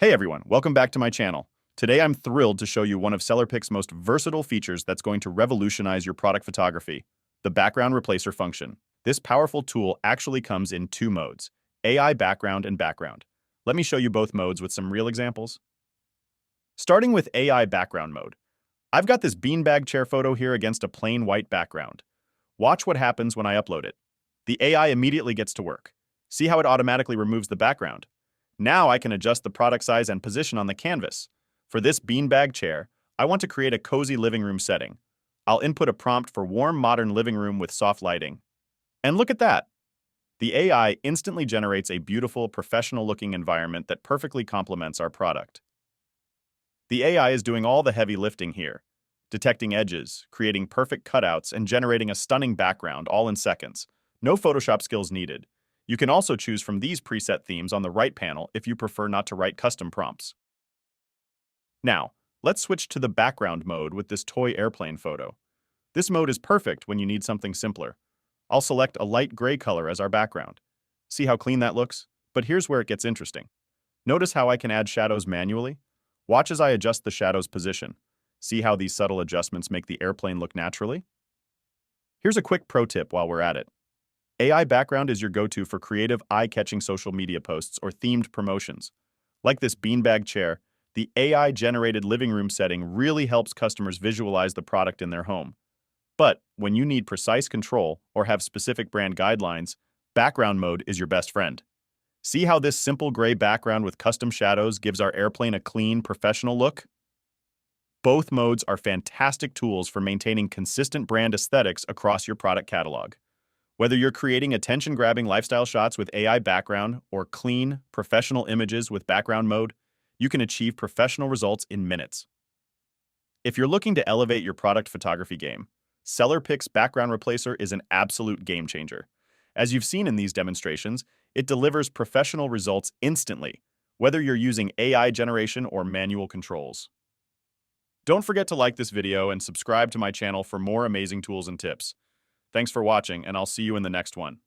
Hey everyone, welcome back to my channel. Today I'm thrilled to show you one of SellerPic's most versatile features that's going to revolutionize your product photography, the background replacer function. This powerful tool actually comes in two modes, AI background and background. Let me show you both modes with some real examples. Starting with AI background mode. I've got this beanbag chair photo here against a plain white background. Watch what happens when I upload it. The AI immediately gets to work. See how it automatically removes the background? Now I can adjust the product size and position on the canvas. For this beanbag chair, I want to create a cozy living room setting. I'll input a prompt for warm modern living room with soft lighting. And look at that! The AI instantly generates a beautiful, professional-looking environment that perfectly complements our product. The AI is doing all the heavy lifting here, detecting edges, creating perfect cutouts, and generating a stunning background all in seconds. No Photoshop skills needed. You can also choose from these preset themes on the right panel if you prefer not to write custom prompts. Now, let's switch to the background mode with this toy airplane photo. This mode is perfect when you need something simpler. I'll select a light gray color as our background. See how clean that looks? But here's where it gets interesting. Notice how I can add shadows manually? Watch as I adjust the shadow's position. See how these subtle adjustments make the airplane look naturally? Here's a quick pro tip while we're at it. AI background is your go-to for creative, eye-catching social media posts or themed promotions. Like this beanbag chair, the AI-generated living room setting really helps customers visualize the product in their home. But when you need precise control or have specific brand guidelines, background mode is your best friend. See how this simple gray background with custom shadows gives our airplane a clean, professional look? Both modes are fantastic tools for maintaining consistent brand aesthetics across your product catalog. Whether you're creating attention-grabbing lifestyle shots with AI background or clean, professional images with background mode, you can achieve professional results in minutes. If you're looking to elevate your product photography game, SellerPic's background replacer is an absolute game changer. As you've seen in these demonstrations, it delivers professional results instantly, whether you're using AI generation or manual controls. Don't forget to like this video and subscribe to my channel for more amazing tools and tips. Thanks for watching, and I'll see you in the next one.